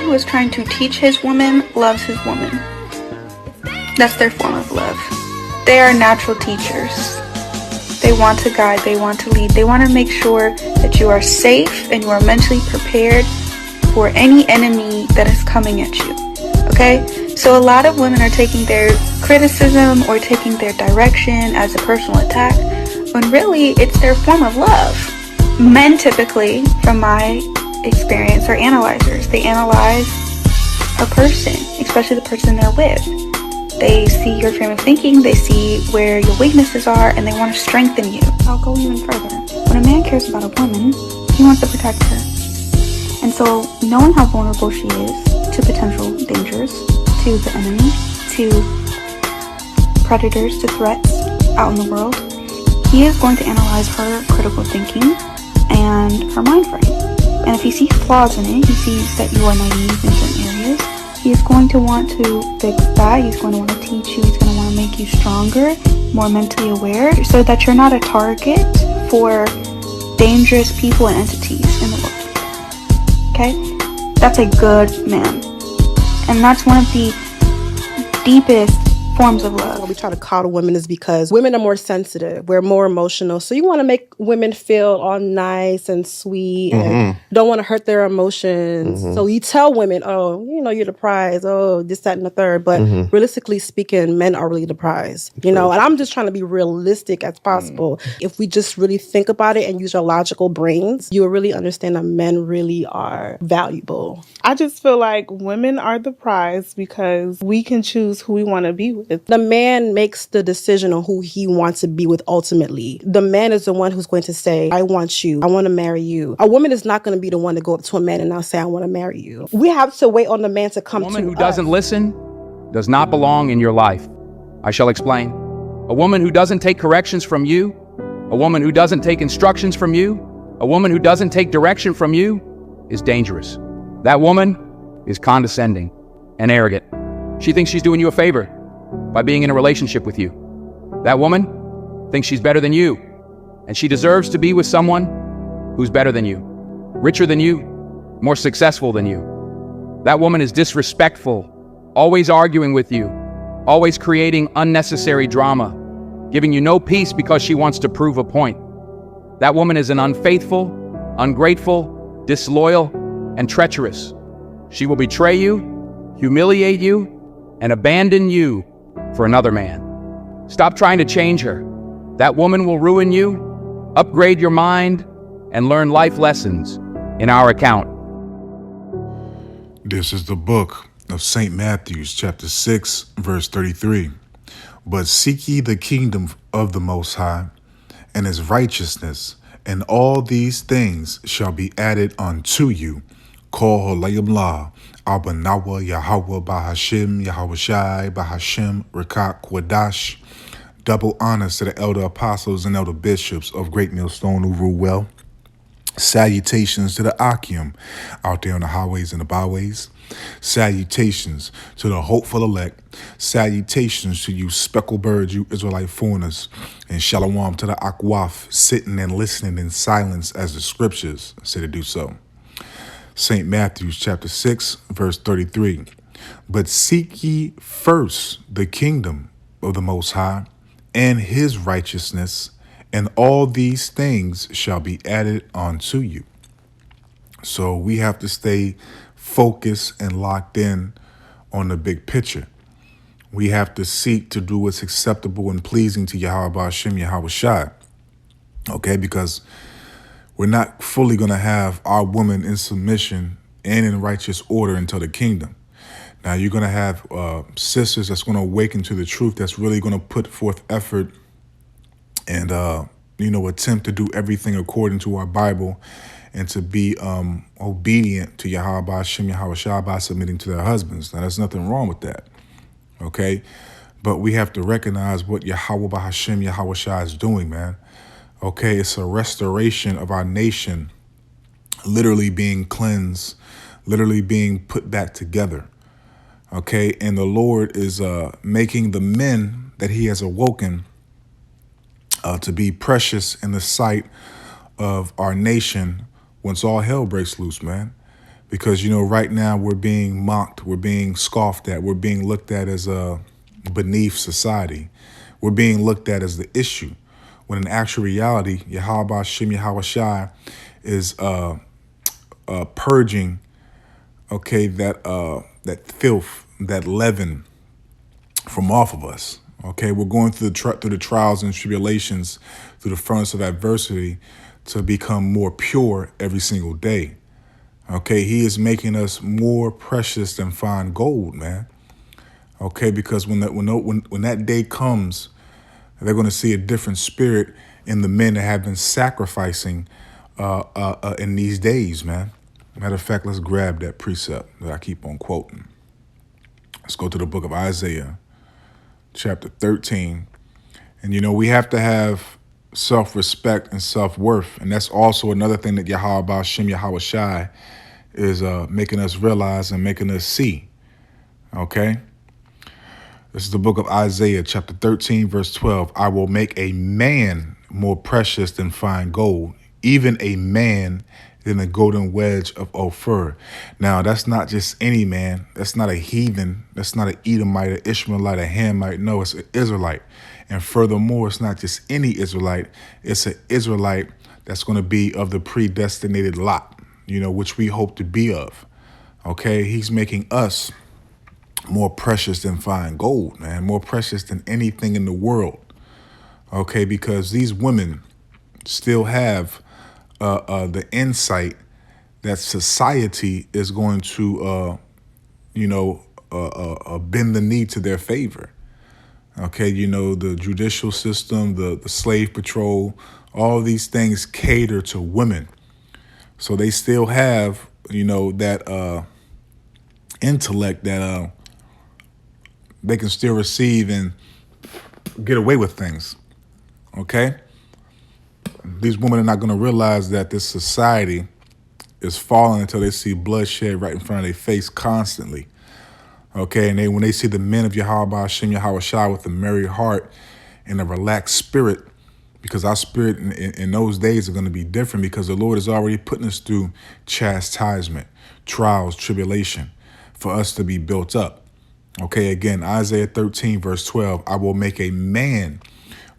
who is trying to teach his woman loves his woman. That's their form of love. They are natural teachers. They want to guide, they want to lead, they want to make sure that you are safe and you are mentally prepared for any enemy that is coming at you. Okay? So a lot of women are taking their criticism or taking their direction as a personal attack, when really it's their form of love. Men typically, from my experience, are analyzers. They analyze a person, especially the person they're with. They see your frame of thinking, they see where your weaknesses are, and they want to strengthen you. I'll go even further. When a man cares about a woman, he wants to protect her. And so, knowing how vulnerable she is to potential dangers, to the enemy, to predators, to threats out in the world, he is going to analyze her critical thinking and her mind frame. And if he sees flaws in it, he sees that you are naive in certain areas, he is going to want to fix that. He's going to want to teach you. He's going to want to make you stronger, more mentally aware, so that you're not a target for dangerous people and entities in the world. Okay? That's a good man. And that's one of the deepest forms of love. We try to coddle women is because women are more sensitive. We're more emotional. So you want to make women feel all nice and sweet and don't want to hurt their emotions. So you tell women, oh, you know, you're the prize. Oh, this, that, and the third. But realistically speaking, men are really the prize. You know, and I'm just trying to be realistic as possible. If we just really think about it and use our logical brains, you will really understand that men really are valuable. I just feel like women are the prize because we can choose who we want to be with. The man makes the decision on who he wants to be with ultimately. The man is the one who's going to say, I want you. I want to marry you. A woman is not going to be the one to go up to a man and now say, I want to marry you. We have to wait on the man to come to us. A woman who doesn't listen does not belong in your life. I shall explain. A woman who doesn't take corrections from you, a woman who doesn't take instructions from you, a woman who doesn't take direction from you is dangerous. That woman is condescending and arrogant. She thinks she's doing you a favor by being in a relationship with you. That woman thinks she's better than you, and she deserves to be with someone who's better than you, richer than you, more successful than you. That woman is disrespectful, always arguing with you, always creating unnecessary drama, giving you no peace because she wants to prove a point. That woman is an unfaithful, ungrateful, disloyal, and treacherous. She will betray you, humiliate you, and abandon you for another man. Stop trying to change her. That woman will ruin you, upgrade your mind, and learn life lessons in our account. This is the book of St. Matthew, chapter 6, verse 33. But seek ye the kingdom of the Most High, and his righteousness, and all these things shall be added unto you. Call Holayim La, Abanawa, Yahweh, Bahashim, Yahweh Shai, Bahashim, Rekak, Kwadash. Double honors to the elder apostles and elder bishops of Great Millstone who rule well. Salutations to the Akim out there on the highways and the byways. Salutations to the hopeful elect. Salutations to you speckled birds, you Israelite foreigners. And shalom to the Akwaf, sitting and listening in silence as the scriptures say to do so. St. Matthew chapter 6, verse 33. But seek ye first the kingdom of the Most High and his righteousness, and all these things shall be added unto you. So we have to stay focused and locked in on the big picture. We have to seek to do what's acceptable and pleasing to Yahweh Ba'ashim, Yahweh Shai. Okay, because we're not fully going to have our woman in submission and in righteous order until the kingdom. Now, you're going to have sisters that's going to awaken to the truth, that's really going to put forth effort and, attempt to do everything according to our Bible and to be obedient to Yahweh Ba'ashim, Yahweh Shai by submitting to their husbands. Now, there's nothing wrong with that, okay? But we have to recognize what Yahweh Ba'ashim, Yahweh Shai is doing, man. Okay, it's a restoration of our nation literally being cleansed, literally being put back together. Okay, and the Lord is making the men that he has awoken to be precious in the sight of our nation once all hell breaks loose, man. Because, you know, right now we're being mocked, we're being scoffed at, we're being looked at as beneath society. We're being looked at as the issue, when in actual reality, Yahweh Shem Yahweh Shai is purging, okay, that filth, that leaven from off of us. Okay, we're going through the trials and tribulations, through the furnace of adversity, to become more pure every single day. Okay, he is making us more precious than fine gold, man. Okay, because when that day comes, they're going to see a different spirit in the men that have been sacrificing in these days, man. Matter of fact, let's grab that precept that I keep on quoting. Let's go to the book of Isaiah, chapter 13. And, you know, we have to have self-respect and self-worth. And that's also another thing that Yahweh Shem Yahweh Shai is making us realize and making us see. Okay? This is the book of Isaiah, chapter 13, verse 12. I will make a man more precious than fine gold, even a man than the golden wedge of Ophir. Now, that's not just any man. That's not a heathen. That's not an Edomite, an Ishmaelite, a Hamite. No, it's an Israelite. And furthermore, it's not just any Israelite. It's an Israelite that's going to be of the predestinated lot, you know, which we hope to be of. Okay, he's making us more precious than fine gold, man, more precious than anything in the world. Okay, because these women still have the insight that society is going to, bend the knee to their favor. Okay, you know, the judicial system, the slave patrol, all these things cater to women. So they still have, you know, that intellect that they can still receive and get away with things. Okay? These women are not going to realize that this society is falling until they see bloodshed right in front of their face constantly. Okay, and when they see the men of Yahweh Shem Yahweh Shai with a merry heart and a relaxed spirit, because our spirit in those days are going to be different, because the Lord is already putting us through chastisement, trials, tribulation, for us to be built up. Okay, again, Isaiah 13, verse 12, I will make a man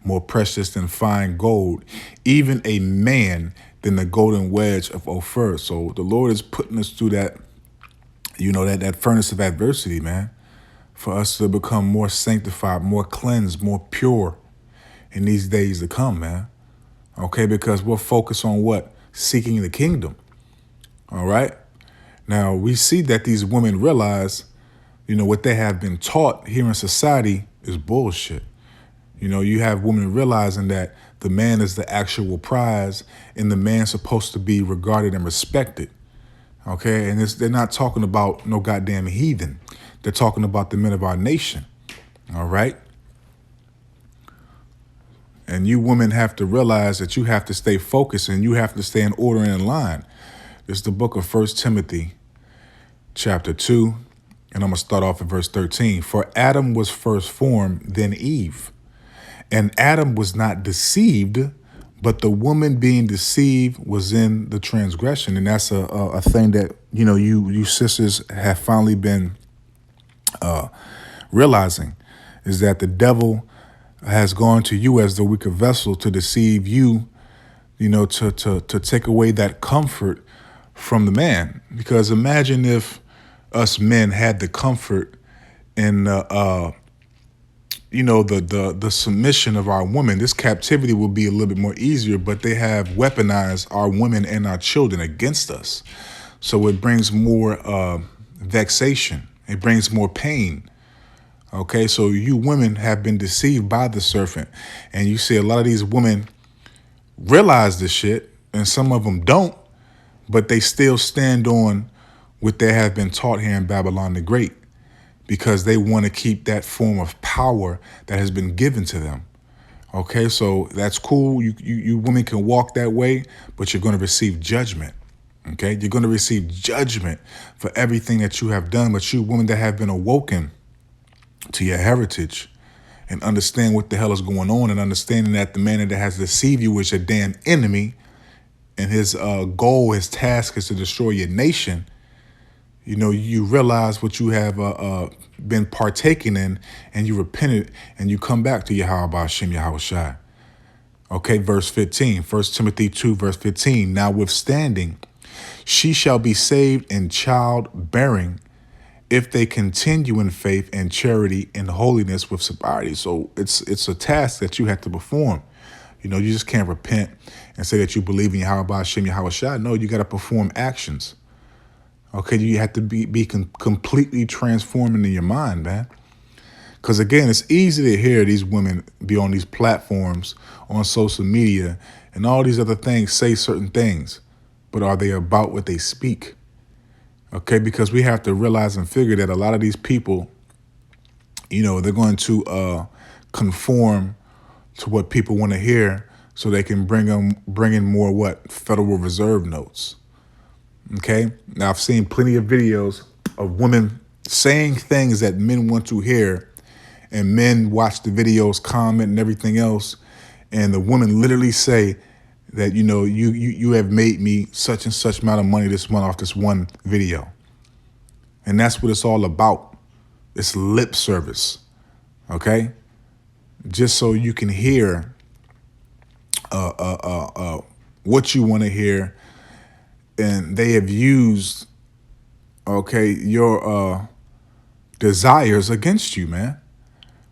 more precious than fine gold, even a man than the golden wedge of Ophir. So the Lord is putting us through that, you know, that furnace of adversity, man, for us to become more sanctified, more cleansed, more pure in these days to come, man. Okay, because we're focused on what? Seeking the kingdom. All right. Now, we see that these women realize, you know, what they have been taught here in society is bullshit. You know, you have women realizing that the man is the actual prize and the man's supposed to be regarded and respected. Okay, and they're not talking about no goddamn heathen. They're talking about the men of our nation. All right. And you women have to realize that you have to stay focused and you have to stay in order and in line. This is the book of 1 Timothy, chapter 2, and I'm going to start off at verse 13. For Adam was first formed, then Eve. And Adam was not deceived, but the woman being deceived was in the transgression. And that's a thing that, you know, you sisters have finally been realizing, is that the devil has gone to you as the weaker vessel to deceive you, you know, to take away that comfort from the man. Because imagine if us men had the comfort in you know, the submission of our women. This captivity will be a little bit more easier, but they have weaponized our women and our children against us. So it brings more vexation. It brings more pain. Okay, so you women have been deceived by the serpent. And you see a lot of these women realize this shit, and some of them don't, but they still stand on what they have been taught here in Babylon the Great, because they want to keep that form of power that has been given to them. Okay, so that's cool. You women can walk that way, but you're going to receive judgment. Okay, you're going to receive judgment for everything that you have done. But you women that have been awoken to your heritage and understand what the hell is going on, and understanding that the man that has deceived you is your damn enemy, and his goal, his task is to destroy your nation. You realize what you have been partaking in, and you repented, and you come back to Yahweh Hashem Yahweh Shai. Okay, verse 15, 1 Timothy 2, verse 15. Notwithstanding, she shall be saved in childbearing if they continue in faith and charity and holiness with sobriety. So it's a task that you have to perform. You just can't repent and say that you believe in Yahweh Hashem Yahweh Shai. No, you got to perform actions. Okay, you have to be completely transforming in your mind, man. Because again, it's easy to hear these women be on these platforms, on social media, and all these other things, say certain things. But are they about what they speak? Okay, because we have to realize and figure that a lot of these people, they're going to conform to what people want to hear so they can bring in more Federal Reserve notes. Okay, now I've seen plenty of videos of women saying things that men want to hear, and men watch the videos, comment, and everything else, and the women literally say that you have made me such and such amount of money this month off this one video, and that's what it's all about. It's lip service, okay? Just so you can hear what you want to hear. And they have used, your desires against you, man.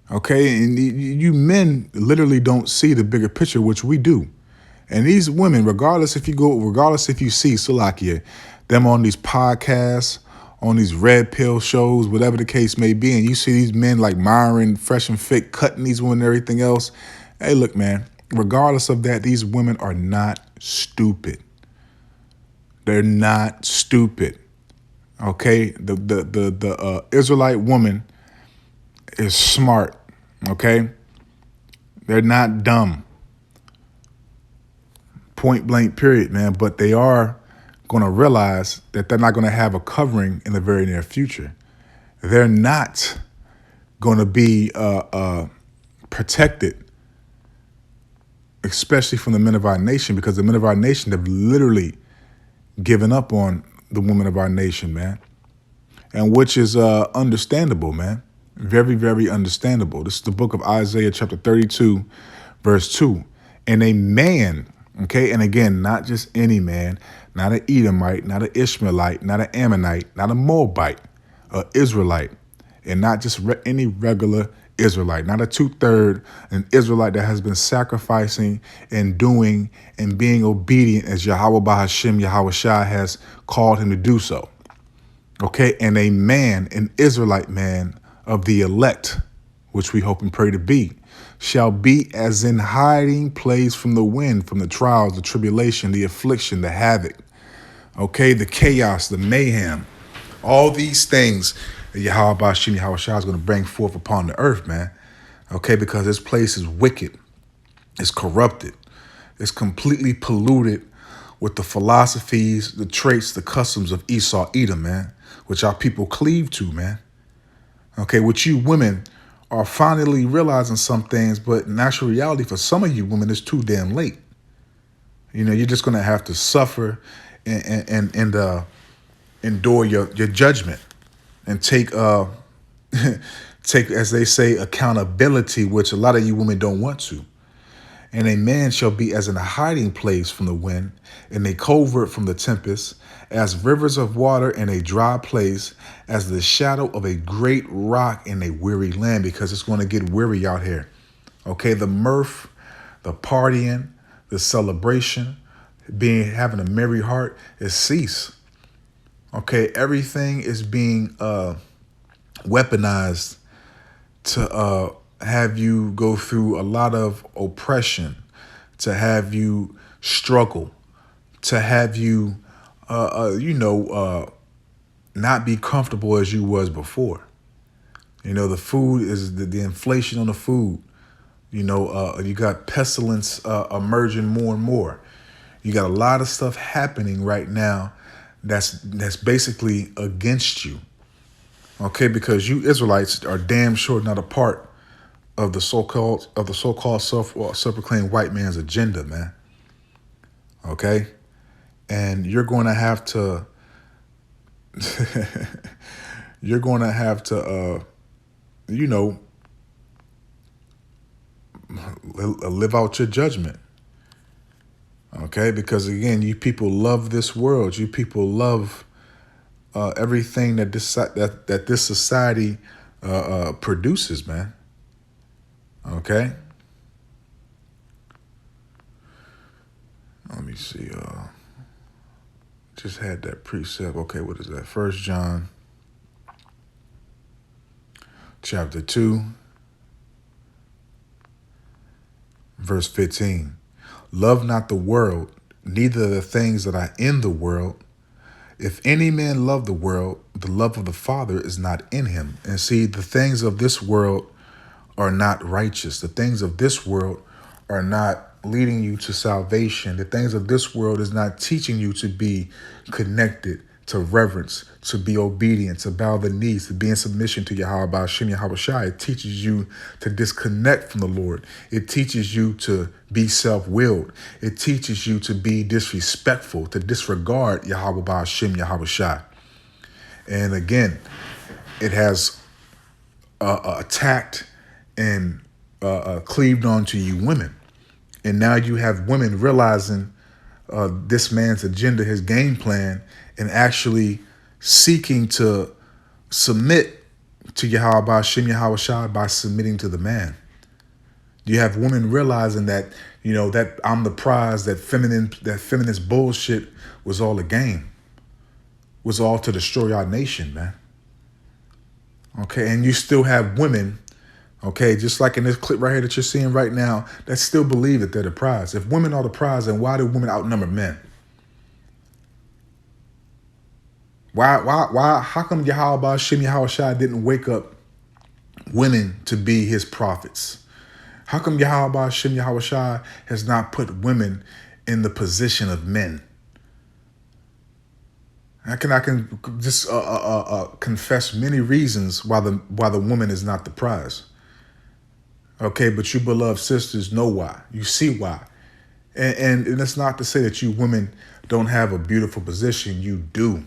Okay, and you men literally don't see the bigger picture, which we do. And these women, regardless if you see Salakia, them on these podcasts, on these red pill shows, whatever the case may be, and you see these men like Myron, Fresh and Fit, cutting these women and everything else. Hey, look, man, regardless of that, these women are not stupid. They're not stupid. Okay, the Israelite woman is smart. Okay, they're not dumb. Point blank, period, man. But they are going to realize that they're not going to have a covering in the very near future. They're not going to be protected, especially from the men of our nation, because the men of our nation have literally given up on the women of our nation, man. And which is understandable, man. Very, very understandable. This is the book of Isaiah, chapter 32, verse 2. And a man, okay, and again, not just any man, not an Edomite, not an Ishmaelite, not an Ammonite, not a Moabite, an Israelite, and not just any regular Israelite, not a 2/3, an Israelite that has been sacrificing and doing and being obedient as Yahweh Bahashem Yahweh Shai has called him to do so. Okay, and a man, an Israelite man of the elect, which we hope and pray to be, shall be as in hiding place from the wind, from the trials, the tribulation, the affliction, the havoc, okay, the chaos, the mayhem, all these things that Yahweh Bashim Yahweh Shai is going to bring forth upon the earth, man. Okay, because this place is wicked. It's corrupted. It's completely polluted with the philosophies, the traits, the customs of Esau, Edom, man, which our people cleave to, man. Okay, which you women are finally realizing some things, but in actual reality, for some of you women, it's too damn late. You're just going to have to suffer and endure your judgment. And take, as they say, accountability, which a lot of you women don't want to. And a man shall be as in a hiding place from the wind, in a covert from the tempest, as rivers of water in a dry place, as the shadow of a great rock in a weary land, because it's going to get weary out here. Okay, the mirth, the partying, the celebration, having a merry heart is cease. Okay, everything is being weaponized to have you go through a lot of oppression, to have you struggle, to have you, not be comfortable as you was before. The food is the inflation on the food. You got pestilence emerging more and more. You got a lot of stuff happening right now that's basically against you, okay? Because you Israelites are damn sure not a part of the so-called self-proclaimed white man's agenda, man. Okay, and you're going to have to you're going to have to, live out your judgment. Okay, because again, you people love this world. You people love everything that this society produces, man. Okay. Let me see. Just had that precept. Okay, what is that? 1 John chapter 2, verse 15. Love not the world, neither the things that are in the world. If any man love the world, the love of the Father is not in him. And see, the things of this world are not righteous. The things of this world are not leading you to salvation. The things of this world is not teaching you to be connected, to reverence, to be obedient, to bow the knees, to be in submission to Yahweh Ba'ashem Yahweh Shai. It teaches you to disconnect from the Lord. It teaches you to be self-willed. It teaches you to be disrespectful, to disregard Yahweh Ba'ashem Yahweh Shai. And again, it has attacked and cleaved onto you women. And now you have women realizing this man's agenda, his game plan, and actually seeking to submit to Yahweh Ba'ashem Yahweh Shai by submitting to the man. You have women realizing that, that I'm the prize, that feminist bullshit was all a game, was all to destroy our nation, man. Okay, and you still have women, okay, just like in this clip right here that you're seeing right now, that still believe that they're the prize. If women are the prize, then why do women outnumber men? Why, how come Yahweh Ba'ashem Yahweh Shai didn't wake up women to be his prophets? How come Yahweh Ba'ashem Yahweh Shai has not put women in the position of men? I can just confess many reasons why the woman is not the prize. Okay, but you beloved sisters know why. You see why. And it's not to say that you women don't have a beautiful position. You do.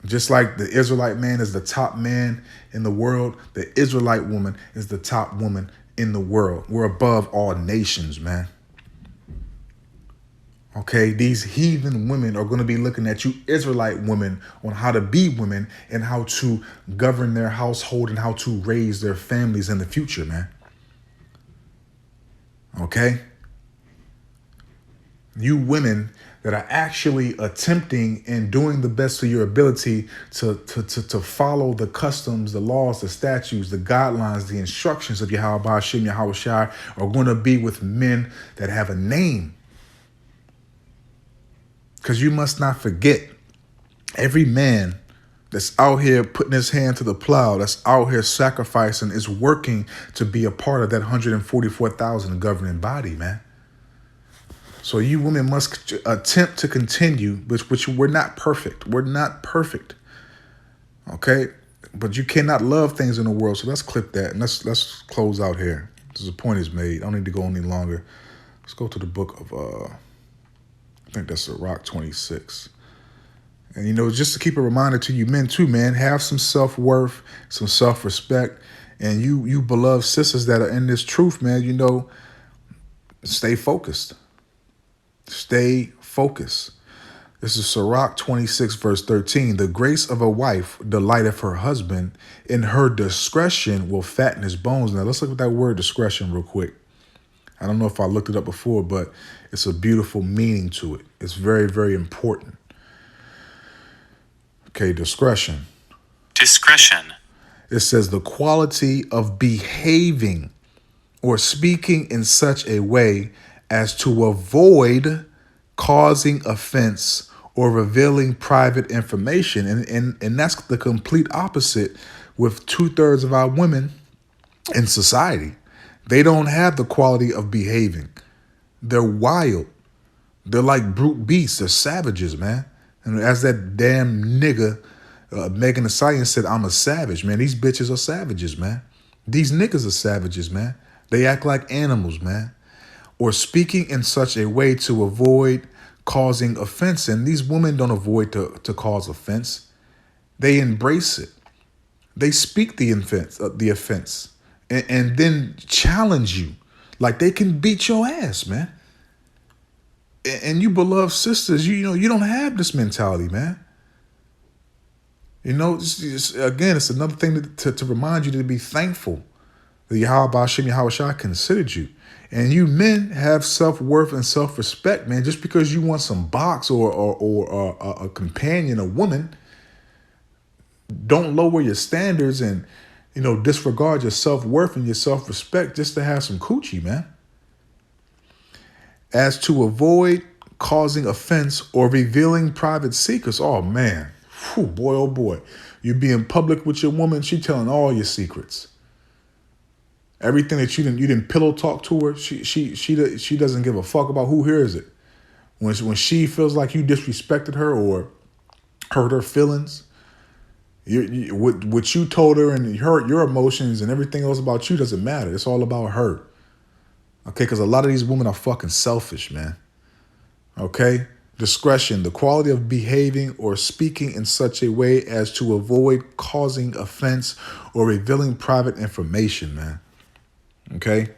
Just like the Israelite man is the top man in the world, the Israelite woman is the top woman in the world. We're above all nations, man. Okay, these heathen women are going to be looking at you Israelite women on how to be women and how to govern their household and how to raise their families in the future, man. Okay? You women that are actually attempting and doing the best of your ability to follow the customs, the laws, the statutes, the guidelines, the instructions of Yahweh Ba'ashem Yahweh Shai are going to be with men that have a name. Because you must not forget, every man that's out here putting his hand to the plow, that's out here sacrificing, is working to be a part of that 144,000 governing body, man. So you women must attempt to continue, which we're not perfect. We're not perfect. Okay? But you cannot love things in the world. So let's clip that and let's close out here. The point is made. I don't need to go any longer. Let's go to the book of I think that's Sirach 26. And, just to keep a reminder to you men too, man, have some self-worth, some self-respect. And you beloved sisters that are in this truth, man, stay focused. Stay focused. This is Sirach 26, verse 13. The grace of a wife delighteth her husband, and her discretion will fatten his bones. Now, let's look at that word discretion real quick. I don't know if I looked it up before, but it's a beautiful meaning to it. It's very, very important. Okay, discretion. Discretion. It says the quality of behaving or speaking in such a way as to avoid causing offense or revealing private information. And that's the complete opposite with 2/3 of our women in society. They don't have the quality of behaving. They're wild. They're like brute beasts. They're savages, man. And as that damn nigga, Megan Thee Stallion said, I'm a savage, man. These bitches are savages, man. These niggas are savages, man. They act like animals, man. Or speaking in such a way to avoid causing offense. And these women don't avoid to cause offense. They embrace it. They speak the offense, and then challenge you. Like they can beat your ass, man. And you beloved sisters, you know, you don't have this mentality, man. You know, again, it's another thing to remind you to be thankful that Yahweh Hashem Yahweh Shai considered you. And you men have self-worth and self-respect, man. Just because you want some box or a companion, a woman, don't lower your standards and, you know, disregard your self-worth and your self-respect just to have some coochie, man. As to avoid causing offense or revealing private secrets. Oh, man. Whew, boy, oh, boy. You be in public with your woman, she telling all your secrets. Everything that you didn't pillow talk to her, she doesn't give a fuck about who hears it. When she feels like you disrespected her or hurt her feelings, what you told her and your emotions and everything else about you doesn't matter. It's all about her. Okay, because a lot of these women are fucking selfish, man. Okay? Discretion, the quality of behaving or speaking in such a way as to avoid causing offense or revealing private information, man. Okay?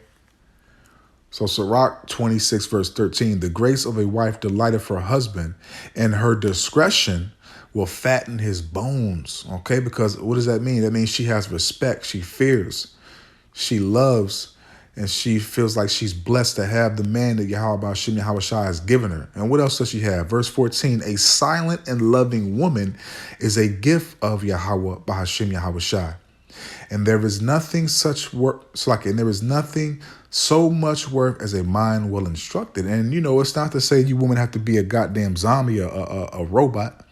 So Sirach 26 verse 13, the grace of a wife delighteth her husband, and her discretion will fatten his bones. Okay? Because what does that mean? That means she has respect, she fears, she loves, and she feels like she's blessed to have the man that Yahweh Hashem Yahweh Shai has given her. And what else does she have? Verse 14, a silent and loving woman is a gift of Yahweh Hashem Yahweh Shai. And there is nothing and there is nothing so much worth as a mind well instructed. And, you know, it's not to say you women have to be a goddamn zombie, a robot.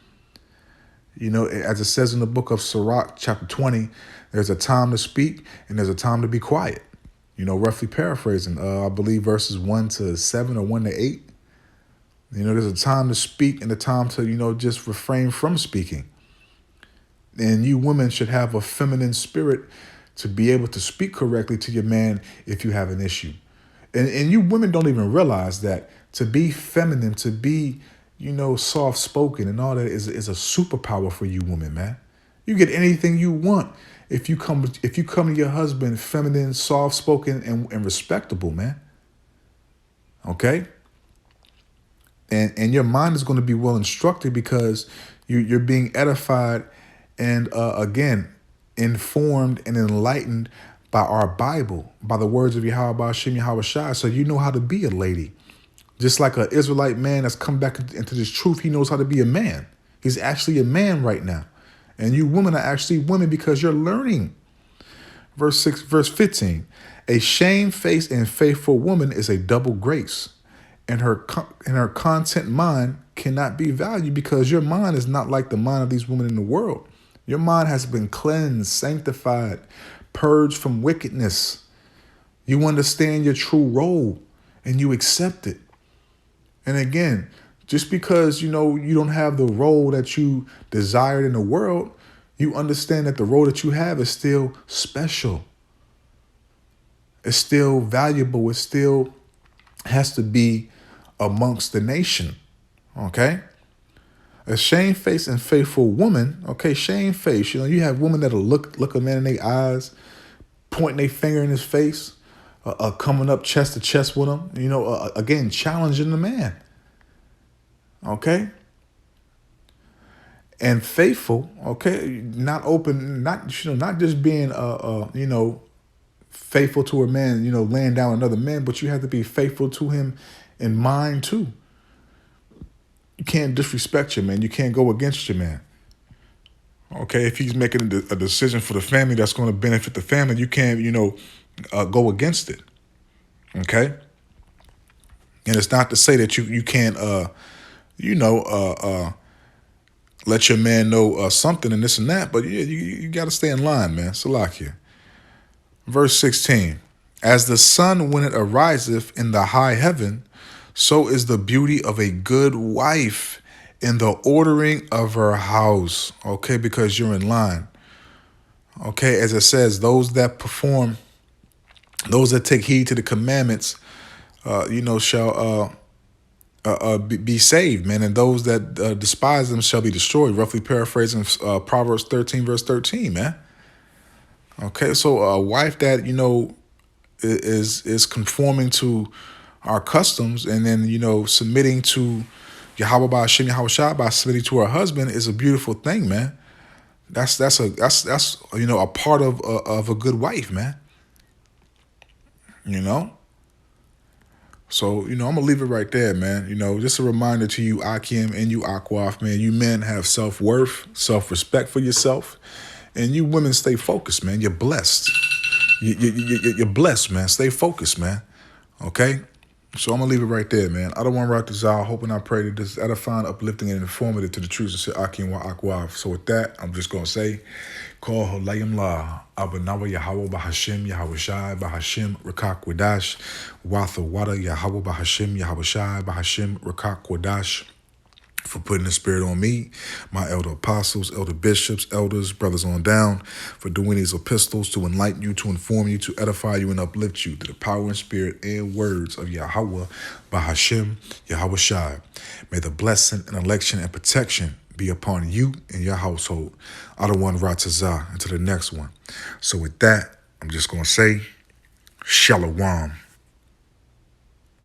You know, as it says in the book of Sirach, chapter 20, there's a time to speak and there's a time to be quiet. You know, roughly paraphrasing, I believe verses 1-7 or 1-8. You know, there's a time to speak and a time to, you know, just refrain from speaking. And you women should have a feminine spirit to be able to speak correctly to your man if you have an issue. And you women don't even realize that to be feminine, to be, you know, soft-spoken and all that is a superpower for you women, man. You get anything you want if you come to your husband feminine, soft-spoken, and respectable, man. Okay? And your mind is going to be well instructed because you're being edified and, again, informed and enlightened by our Bible, by the words of Yahweh Hashem Yahweh Shai. So you know how to be a lady. Just like an Israelite man that's come back into this truth, he knows how to be a man. He's actually a man right now. And you women are actually women because you're learning. Verse 15, a shamefaced and faithful woman is a double grace, and her content mind cannot be valued because your mind is not like the mind of these women in the world. Your mind has been cleansed, sanctified, purged from wickedness. You understand your true role and you accept it. And again, just because, you know, you don't have the role that you desired in the world, you understand that the role that you have is still special. It's still valuable. It still has to be amongst the nation. Okay? A shamefaced and faithful woman, okay, shamefaced. You know, you have women that'll look a man in their eyes, pointing their finger in his face, coming up chest to chest with him, you know, again, challenging the man. Okay? And faithful, okay, not open, not just being, you know, faithful to a man, you know, laying down another man, but you have to be faithful to him in mind too. You can't disrespect your man. You can't go against your man. Okay, if he's making a decision for the family that's going to benefit the family, you can't, you know, go against it. Okay? And it's not to say that you can't, let your man know something and this and that, but yeah, you got to stay in line, man. Salakia. Verse 16, as the sun when it ariseth in the high heaven, so is the beauty of a good wife in the ordering of her house. Okay, because you're in line. Okay, as it says, those that take heed to the commandments, shall be saved, man. And those that despise them shall be destroyed. Roughly paraphrasing Proverbs 13, verse 13, man. Okay, so a wife that, is conforming to our customs and then, submitting to Yahweh by Hashem, Yahweh Shai, by submitting to her husband is a beautiful thing, man. That's a part of a good wife, man. So, I'm going to leave it right there, man. Just a reminder to you, Akim, and you, Akwaf, man. You men have self-worth, self-respect for yourself. And you women stay focused, man. You're blessed. You're blessed, man. Stay focused, man. Okay? So I'm going to leave it right there, man. I don't want to rock this out. Hoping I pray that this is edifying, uplifting, and informative to the truth and say Akim wa Akwaf. So with that, I'm just going to say, Call Holayim La, Abanawa Yahweh Bahashim, Yahweh Shai, Bahashim, Rakak Wadash, Watha Wada, Yahweh Bahashim, Yahweh Shai, Bahashim, Rakak Wadash, for putting the spirit on me, my elder apostles, elder bishops, elders, brothers on down, for doing these epistles to enlighten you, to inform you, to edify you, and uplift you to the power and spirit and words of Yahweh, Bahashim, Yahweh Shai. May the blessing and election and protection be upon you and your household. Adawan Ratazah, until the next one. So with that, I'm just going to say, Shalom.